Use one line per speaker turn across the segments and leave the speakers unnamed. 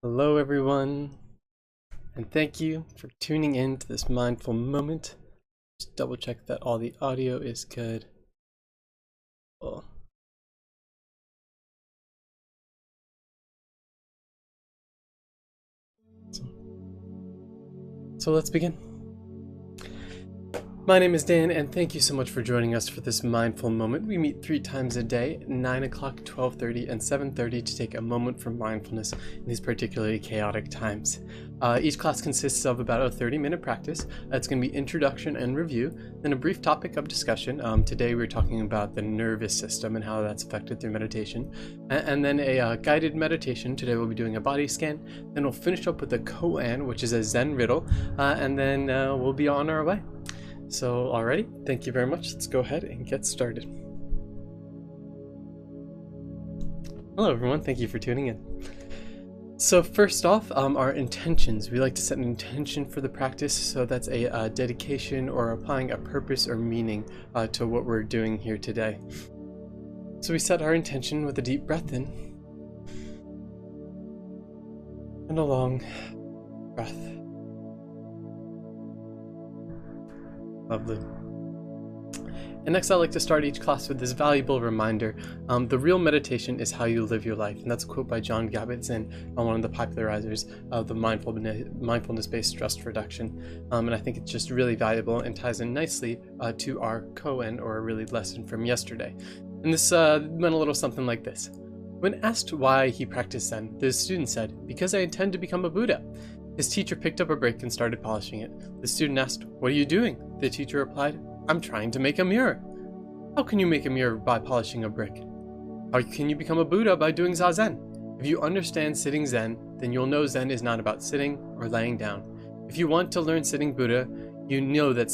Hello, everyone, and thank you for tuning in to this mindful moment. Just double check that all the audio is good. Cool. So let's begin. My name is Dan, and thank you so much for joining us for this mindful moment. We meet 3 times a day, 9 o'clock, 12:30, and 7:30 to take a moment for mindfulness in these particularly chaotic times. Each class consists of about a 30-minute practice. It's going to be introduction and review, then a brief topic of discussion. Today we're talking about the nervous system and how that's affected through meditation, and then a guided meditation. Today we'll be doing a body scan, then we'll finish up with a koan, which is a Zen riddle, and then we'll be on our way. So, alrighty, thank you very much. Let's go ahead and get started. Hello everyone, thank you for tuning in. So first off, our intentions. We like to set an intention for the practice, so that's a dedication or applying a purpose or meaning to what we're doing here today. So we set our intention with a deep breath in and a long breath. Lovely. And next, I like to start each class with this valuable reminder. The real meditation is how you live your life. And that's a quote by John Kabat-Zinn, one of the popularizers of the mindfulness-based stress reduction. And I think it's just really valuable and ties in nicely to our koan, or a really lesson from yesterday. And this went a little something like this. When asked why he practiced Zen, the student said, "Because I intend to become a Buddha." His teacher picked up a brick and started polishing it. The student asked, "What are you doing?" The teacher replied, "I'm trying to make a mirror." "How can you make a mirror by polishing a brick?" "How can you become a Buddha by doing Zazen?" If you understand sitting Zen, then you'll know Zen is not about sitting or laying down. If you want to learn sitting Buddha, you know that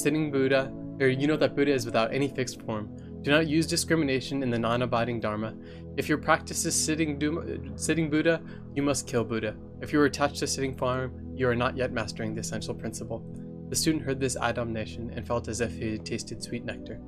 Buddha is without any fixed form. Do not use discrimination in the non-abiding Dharma. If your practice is sitting Buddha, you must kill Buddha. If you are attached to sitting form, you are not yet mastering the essential principle. The student heard this admonition and felt as if he had tasted sweet nectar.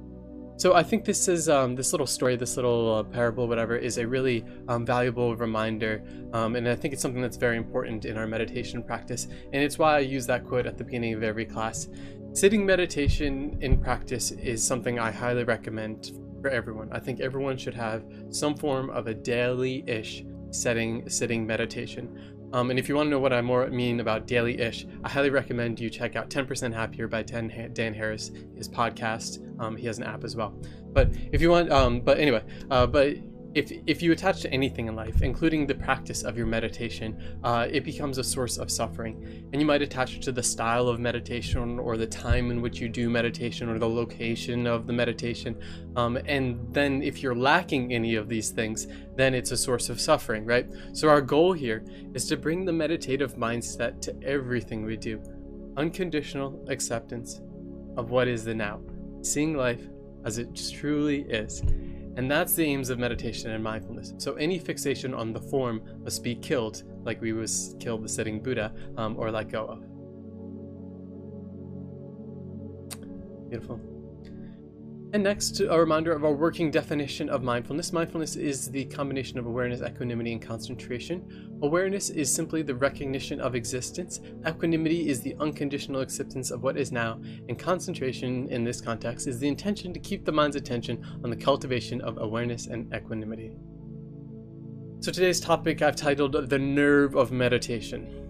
So I think this is this little story, this little parable, whatever, is a really valuable reminder, and I think it's something that's very important in our meditation practice, and it's why I use that quote at the beginning of every class. Sitting meditation in practice is something I highly recommend for everyone. I think everyone should have some form of a daily-ish sitting meditation. And if you want to know what I more mean about daily-ish, I highly recommend you check out 10% Happier by Dan Harris, his podcast. He has an app as well. But if you want, if you attach to anything in life, including the practice of your meditation, it becomes a source of suffering. And you might attach it to the style of meditation, or the time in which you do meditation, or the location of the meditation. And then if you're lacking any of these things, then it's a source of suffering, right? So our goal here is to bring the meditative mindset to everything we do. Unconditional acceptance of what is the now. Seeing life as it truly is. And that's the aims of meditation and mindfulness. So any fixation on the form must be killed, like we would kill the sitting Buddha, or let go of. Beautiful. And next, a reminder of our working definition of mindfulness. Mindfulness is the combination of awareness, equanimity, and concentration. Awareness is simply the recognition of existence. Equanimity is the unconditional acceptance of what is now. And concentration, in this context, is the intention to keep the mind's attention on the cultivation of awareness and equanimity. So today's topic I've titled The Nerve of Meditation.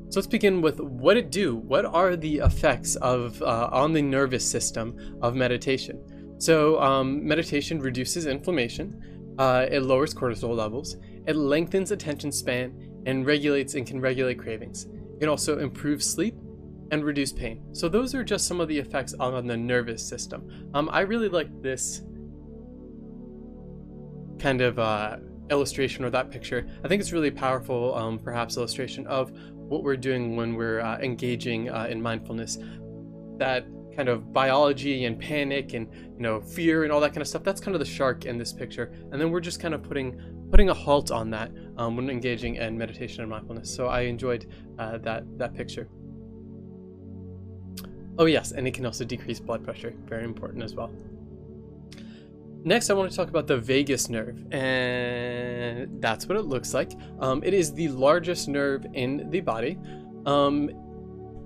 So let's begin with what it do. What are the effects of on the nervous system of meditation? So meditation reduces inflammation, it lowers cortisol levels, it lengthens attention span, and can regulate cravings. It can also improve sleep and reduce pain. So those are just some of the effects on the nervous system. I really like this kind of illustration, or that picture. I think it's really powerful, perhaps illustration of what we're doing when we're engaging in mindfulness. That kind of biology and panic and fear and all that kind of stuff, that's kind of the shark in this picture, and then we're just kind of putting a halt on that when engaging in meditation and mindfulness. So I enjoyed that picture. Oh yes, and it can also decrease blood pressure, very important as well. Next, I want to talk about the vagus nerve, and that's what it looks like. It is the largest nerve in the body.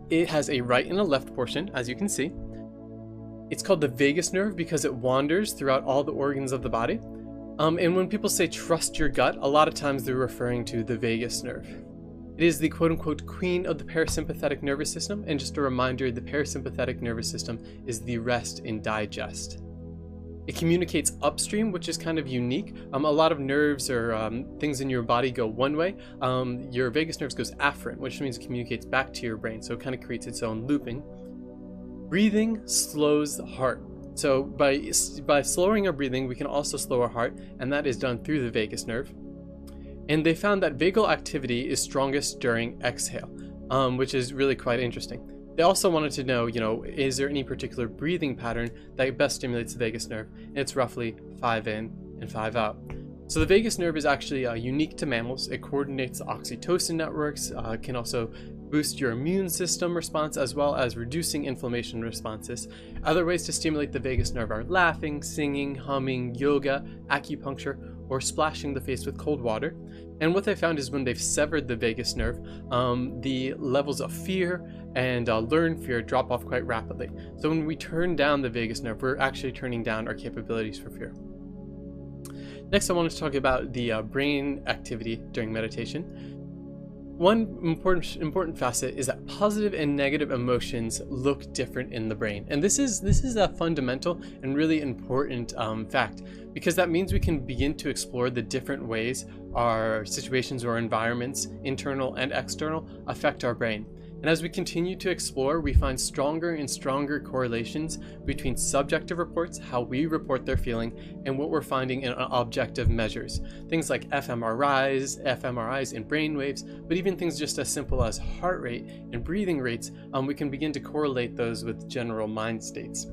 It has a right and a left portion, as you can see. It's called the vagus nerve because it wanders throughout all the organs of the body. And when people say trust your gut, a lot of times they're referring to the vagus nerve. It is the quote-unquote queen of the parasympathetic nervous system, and just a reminder, the parasympathetic nervous system is the rest and digest. It communicates upstream, which is kind of unique. A lot of nerves or things in your body go one way. Your vagus nerve goes afferent, which means it communicates back to your brain, so it kind of creates its own looping. Breathing slows the heart. So by slowing our breathing, we can also slow our heart, and that is done through the vagus nerve. And they found that vagal activity is strongest during exhale, which is really quite interesting. They also wanted to know, is there any particular breathing pattern that best stimulates the vagus nerve? And it's roughly 5 in and 5 out. So the vagus nerve is actually unique to mammals. It coordinates the oxytocin networks, can also boost your immune system response, as well as reducing inflammation responses. Other ways to stimulate the vagus nerve are laughing, singing, humming, yoga, acupuncture, or splashing the face with cold water. And what they found is when they've severed the vagus nerve, the levels of fear and learned fear drop off quite rapidly. So when we turn down the vagus nerve, we're actually turning down our capabilities for fear. Next, I want to talk about the brain activity during meditation. One important facet is that positive and negative emotions look different in the brain. And this is a fundamental and really important fact, because that means we can begin to explore the different ways our situations or environments, internal and external, affect our brain. And as we continue to explore, we find stronger and stronger correlations between subjective reports, how we report their feeling, and what we're finding in objective measures. Things like fMRIs and brain waves, but even things just as simple as heart rate and breathing rates, we can begin to correlate those with general mind states.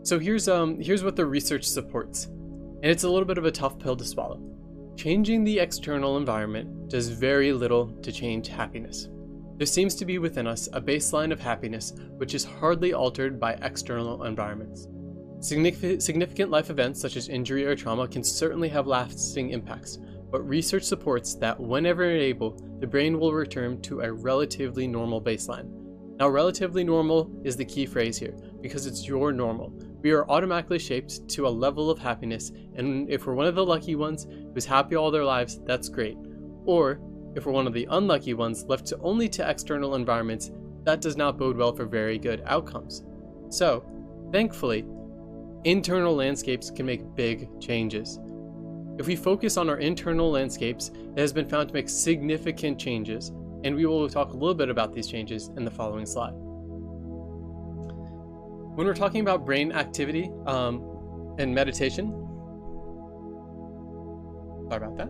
So here's what the research supports. And it's a little bit of a tough pill to swallow. Changing the external environment does very little to change happiness. There seems to be within us a baseline of happiness which is hardly altered by external environments. Significant life events such as injury or trauma can certainly have lasting impacts, but research supports that whenever able, the brain will return to a relatively normal baseline. Now, relatively normal is the key phrase here, because it's your normal. We are automatically shaped to a level of happiness, and if we're one of the lucky ones who's happy all their lives, that's great. Or if we're one of the unlucky ones left only to external environments, that does not bode well for very good outcomes. So, thankfully, internal landscapes can make big changes. If we focus on our internal landscapes, it has been found to make significant changes, and we will talk a little bit about these changes in the following slide. When we're talking about brain activity and meditation, sorry about that.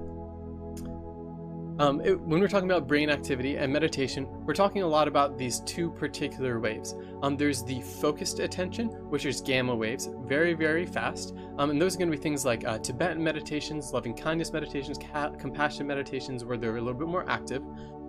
When we're talking about brain activity and meditation, we're talking a lot about these two particular waves. There's the focused attention, which is gamma waves, very, very fast. And those are going to be things like Tibetan meditations, loving kindness meditations, compassion meditations, where they're a little bit more active.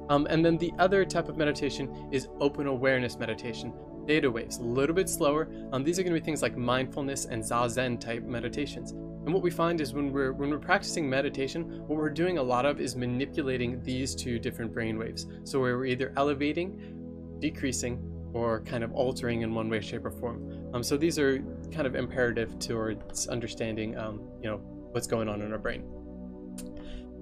And then the other type of meditation is open awareness meditation, theta waves, a little bit slower. These are going to be things like mindfulness and zazen type meditations. And what we find is when we're practicing meditation, what we're doing a lot of is manipulating these two different brain waves. So we're either elevating, decreasing, or kind of altering in one way, shape, or form. So these are kind of imperative towards understanding, what's going on in our brain.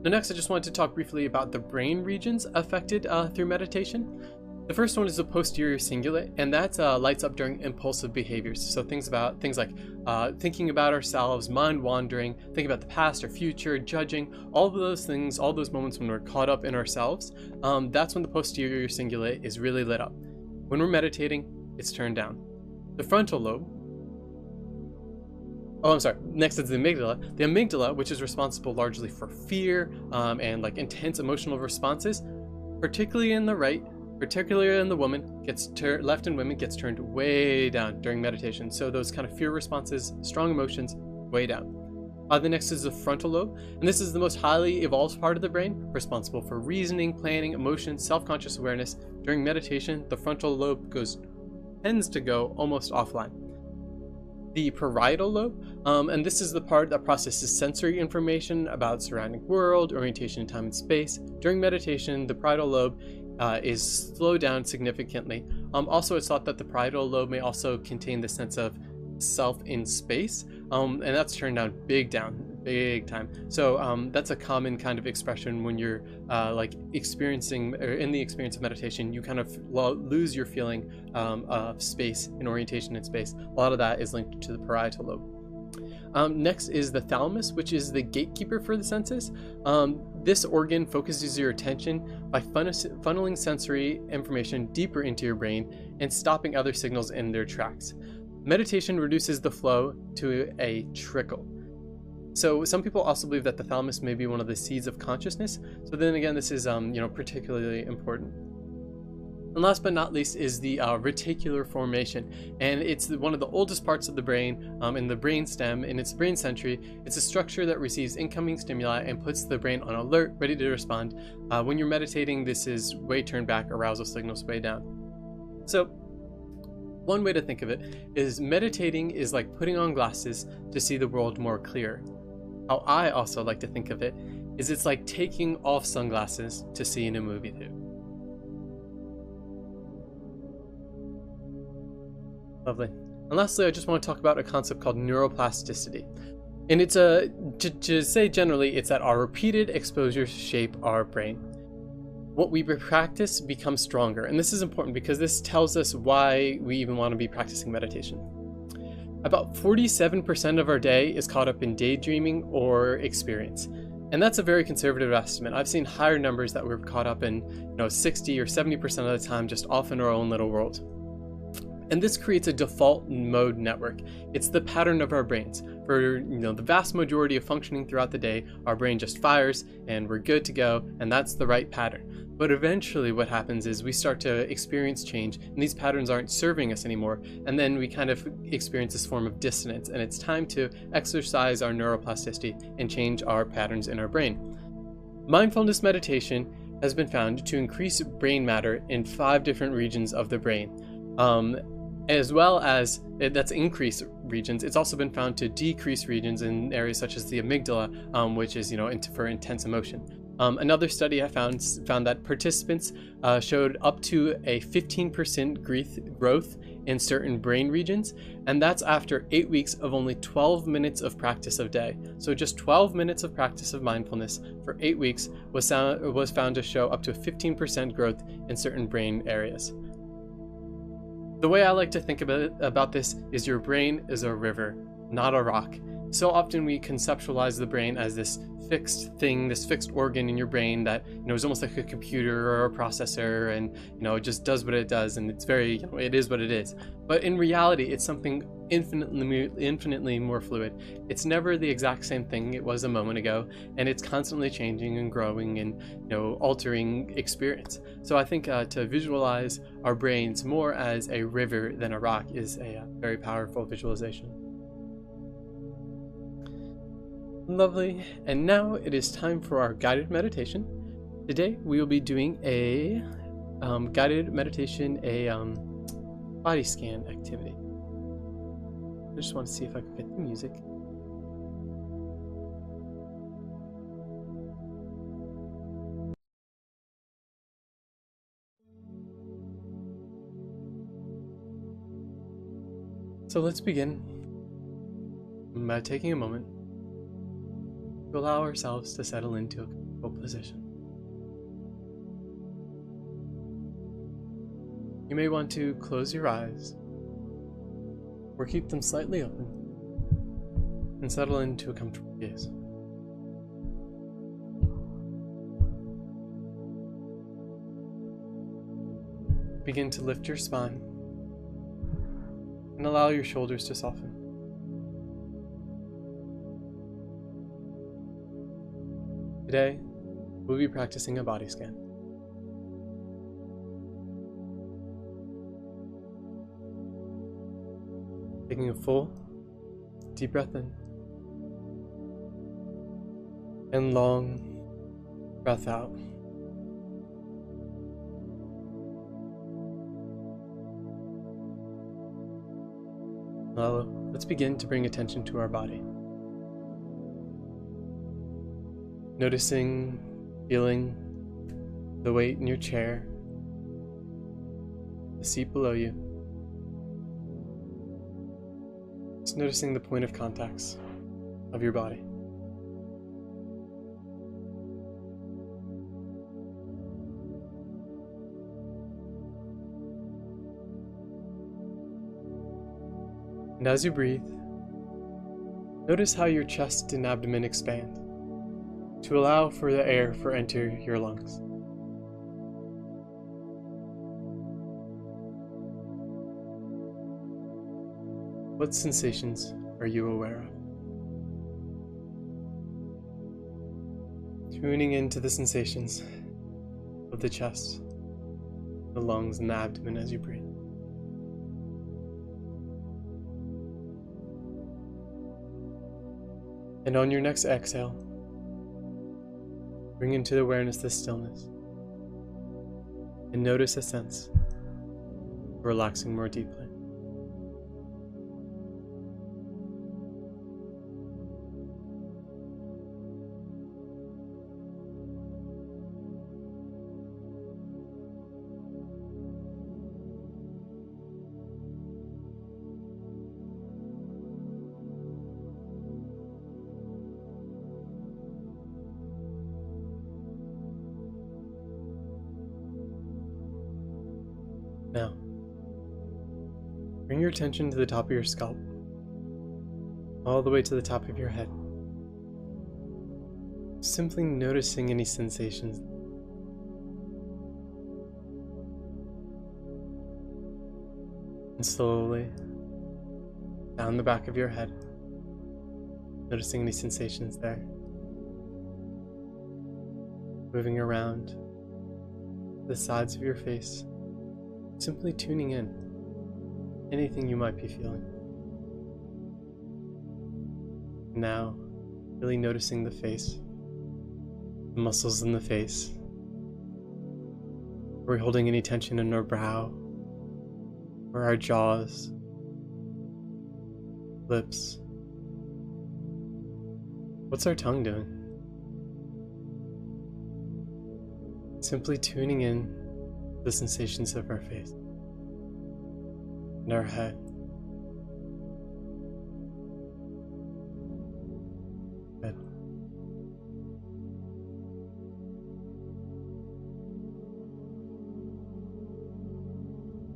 Now, next, I just wanted to talk briefly about the brain regions affected through meditation. The first one is the posterior cingulate, and that lights up during impulsive behaviors. So things like thinking about ourselves, mind wandering, thinking about the past or future, judging, all of those things, all those moments when we're caught up in ourselves, that's when the posterior cingulate is really lit up. When we're meditating, it's turned down. The frontal lobe, next is the amygdala. The amygdala, which is responsible largely for fear and like intense emotional responses, particularly in the right, particularly in the woman, left in women gets turned way down during meditation. So those kind of fear responses, strong emotions, way down. The next is the frontal lobe, and this is the most highly evolved part of the brain, responsible for reasoning, planning, emotion, self-conscious awareness. During meditation, the frontal lobe tends to go almost offline. the parietal lobe, and this is the part that processes sensory information about surrounding world, orientation in time and space. During meditation, the parietal lobe is slowed down significantly. Also, it's thought that the parietal lobe may also contain the sense of self in space, and that's turned down big time. So that's a common kind of expression when you're like experiencing, or in the experience of meditation, you kind of lose your feeling of space and orientation in space. A lot of that is linked to the parietal lobe. Next is the thalamus, which is the gatekeeper for the senses. This organ focuses your attention by funneling sensory information deeper into your brain and stopping other signals in their tracks. Meditation reduces the flow to a trickle. So some people also believe that the thalamus may be one of the seeds of consciousness. So then again, this is particularly important. And last but not least is the reticular formation, and it's one of the oldest parts of the brain in the brain stem. In its brain century, it's a structure that receives incoming stimuli and puts the brain on alert, ready to respond. When you're meditating, this is way turned back, arousal signals way down. So one way to think of it is meditating is like putting on glasses to see the world more clear. How I also like to think of it is it's like taking off sunglasses to see in a movie theater. Lovely. And lastly, I just want to talk about a concept called neuroplasticity. And it's to say generally, it's that our repeated exposures shape our brain. What we practice becomes stronger. And this is important because this tells us why we even want to be practicing meditation. About 47% of our day is caught up in daydreaming or experience. And that's a very conservative estimate. I've seen higher numbers that we're caught up in, 60 or 70% of the time just off in our own little world. And this creates a default mode network. It's the pattern of our brains. For the vast majority of functioning throughout the day, our brain just fires and we're good to go, and that's the right pattern. But eventually what happens is we start to experience change, and these patterns aren't serving us anymore, and then we kind of experience this form of dissonance, and it's time to exercise our neuroplasticity and change our patterns in our brain. Mindfulness meditation has been found to increase brain matter in 5 different regions of the brain. As well as that's increase regions. It's also been found to decrease regions in areas such as the amygdala, which is for intense emotion. Another study I found that participants showed up to a 15% growth in certain brain regions, and that's after 8 weeks of only 12 minutes of practice a day. So just 12 minutes of practice of mindfulness for 8 weeks was found to show up to a 15% growth in certain brain areas. The way I like to think about this is your brain is a river, not a rock. So often we conceptualize the brain as this fixed thing, this fixed organ in your brain that is almost like a computer or a processor, and it just does what it does, and it's very it is what it is. But in reality, it's something infinitely more fluid. It's never the exact same thing it was a moment ago, and it's constantly changing and growing and altering experience. So I think to visualize our brains more as a river than a rock is a very powerful visualization. Lovely. And now it is time for our guided meditation. Today we will be doing a guided meditation, a body scan activity. I just want to see if I can get the music. So let's begin by taking a moment to allow ourselves to settle into a comfortable position. You may want to close your eyes or keep them slightly open and settle into a comfortable gaze. Begin to lift your spine and allow your shoulders to soften. Today, we'll be practicing a body scan. Taking a full, deep breath in, and long breath out. Well, let's begin to bring attention to our body. Noticing, feeling the weight in your chair, the seat below you. Just noticing the point of contacts of your body. And as you breathe, notice how your chest and abdomen expand to allow for the air to enter your lungs. What sensations are you aware of? Tuning into the sensations of the chest, the lungs, and the abdomen as you breathe. And on your next exhale, bring into awareness this stillness and notice a sense of relaxing more deeply. Now, bring your attention to the top of your scalp, all the way to the top of your head. Simply noticing any sensations. And slowly, down the back of your head, noticing any sensations there. Moving around the sides of your face. Simply tuning in, anything you might be feeling. Now, really noticing the face, the muscles in the face. Are we holding any tension in our brow, or our jaws, lips? What's our tongue doing? Simply tuning in the sensations of our face and our head. Good.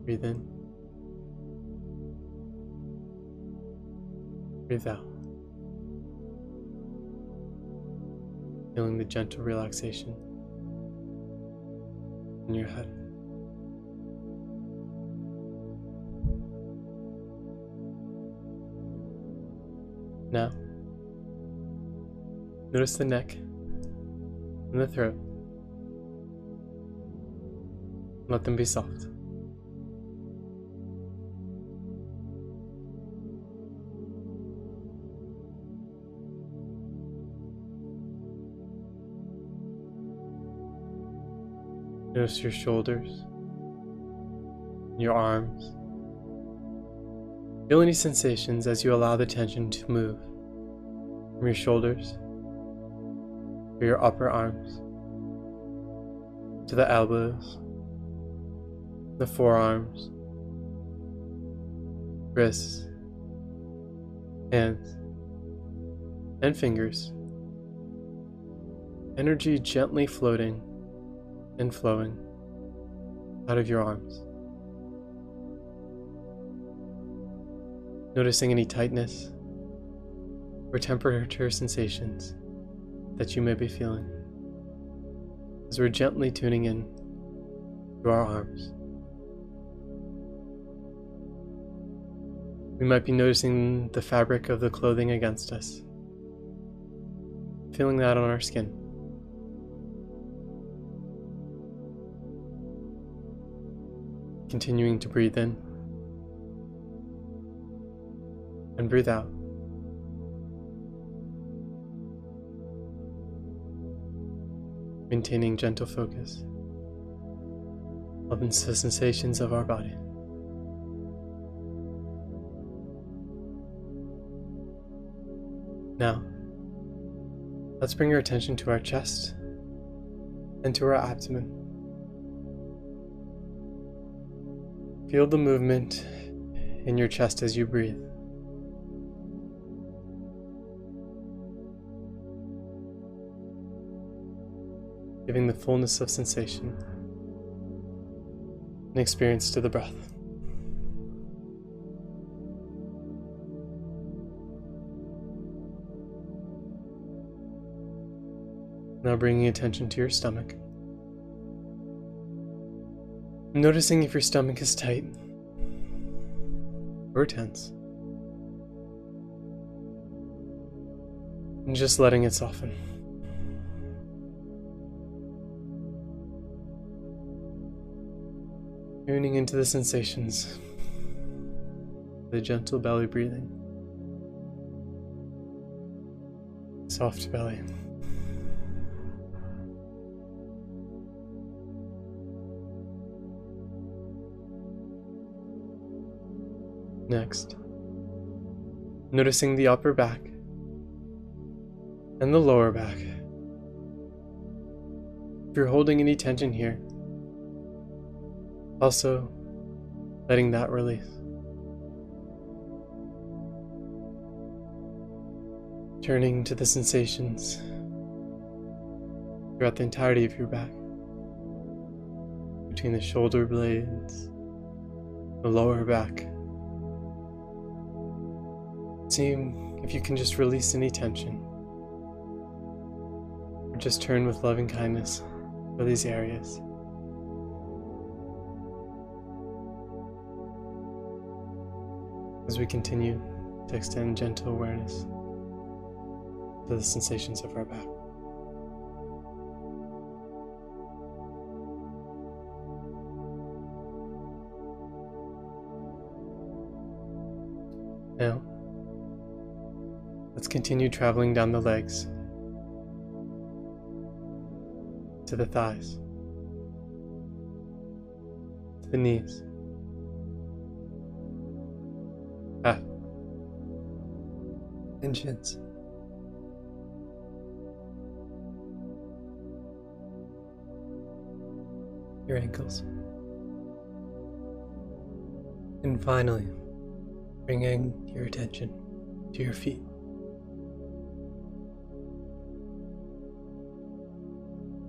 Breathe in. Breathe out. Feeling the gentle relaxation in your head. Now, notice the neck and the throat. Let them be soft. Notice your shoulders, your arms. Feel any sensations as you allow the tension to move from your shoulders to your upper arms, to the elbows, the forearms, wrists, hands, and fingers. Energy gently floating and flowing out of your arms. Noticing any tightness or temperature sensations that you may be feeling as we're gently tuning in to our arms. We might be noticing the fabric of the clothing against us, feeling that on our skin. Continuing to breathe in and breathe out. Maintaining gentle focus of the sensations of our body. Now, let's bring our attention to our chest and to our abdomen. Feel the movement in your chest as you breathe. Giving the fullness of sensation and experience to the breath. Now bringing attention to your stomach. Noticing if your stomach is tight or tense. And just letting it soften. Tuning into the sensations, the gentle belly breathing, soft belly. Next, noticing the upper back and the lower back. If you're holding any tension here, also letting that release. Turning to the sensations throughout the entirety of your back, between the shoulder blades, the lower back. See if you can just release any tension, or just turn with loving kindness for these areas. As we continue to extend gentle awareness to the sensations of our back. Now, let's continue traveling down the legs to the thighs, to the knees, back, and shins. Your ankles. And finally, bringing your attention to your feet.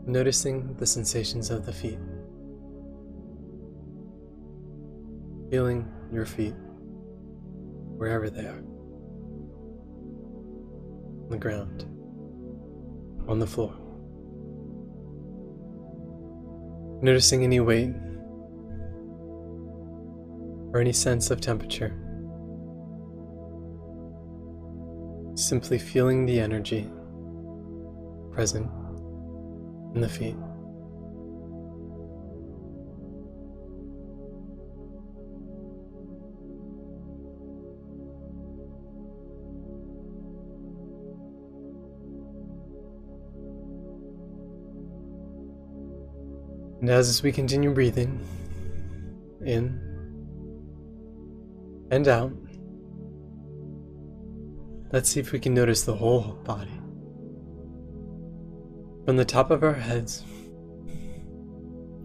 Noticing the sensations of the feet. Feeling your feet wherever they are. On the ground. On the floor. Noticing any weight or any sense of temperature. Simply feeling the energy present in the feet. And as we continue breathing in and out, let's see if we can notice the whole body. From the top of our heads,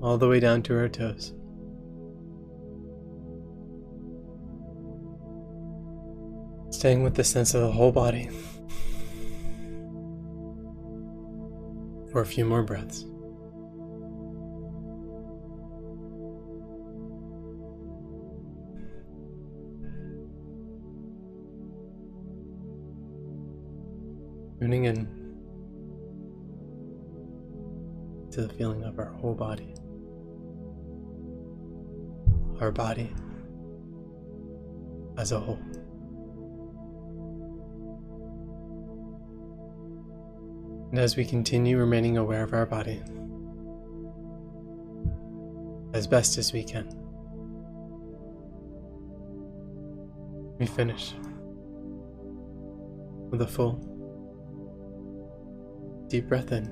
all the way down to our toes. Staying with the sense of the whole body for a few more breaths. Tuning in to the feeling of our whole body. Our body as a whole. And as we continue remaining aware of our body as best as we can, we finish with a full deep breath in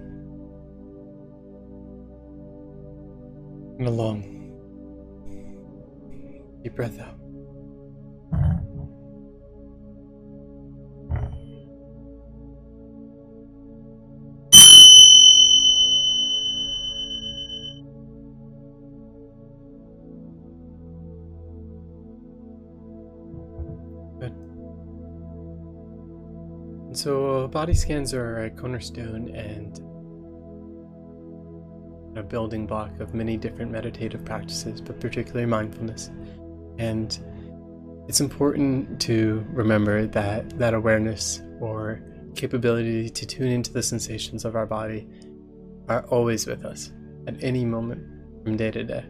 and a long deep breath out. So body scans are a cornerstone and a building block of many different meditative practices, but particularly mindfulness. And it's important to remember that that awareness or capability to tune into the sensations of our body are always with us at any moment from day to day.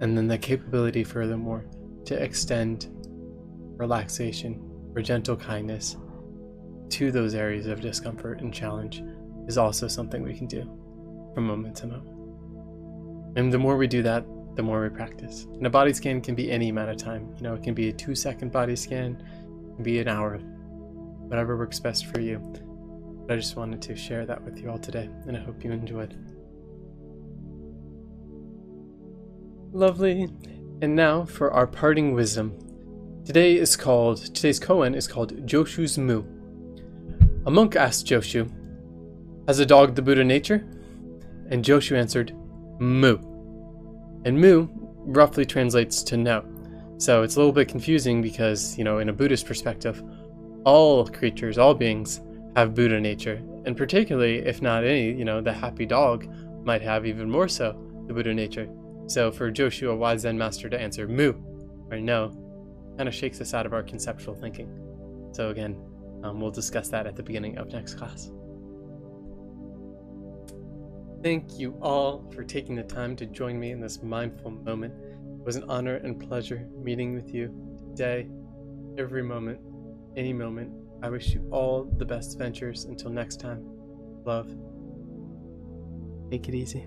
And then the capability, furthermore, to extend relaxation or gentle kindness to those areas of discomfort and challenge is also something we can do from moment to moment. And the more we do that, the more we practice. And a body scan can be any amount of time. It can be a 2-second body scan, it can be an hour, whatever works best for you. But I just wanted to share that with you all today, and I hope you enjoyed. Lovely. And now for our parting wisdom. Today's koan is called Joshu's Moo. A monk asked Joshu, "Has a dog the Buddha nature?" And Joshu answered, "Moo." And moo roughly translates to no. So it's a little bit confusing because, in a Buddhist perspective, all creatures, all beings have Buddha nature. And particularly, if not any, the happy dog might have even more so the Buddha nature. So for Joshu, a wise Zen master, to answer moo or no kind of shakes us out of our conceptual thinking. So again, we'll discuss that at the beginning of next class. Thank you all for taking the time to join me in this mindful moment. It was an honor and pleasure meeting with you today, every moment, any moment. I wish you all the best ventures. Until next time, love. Take it easy.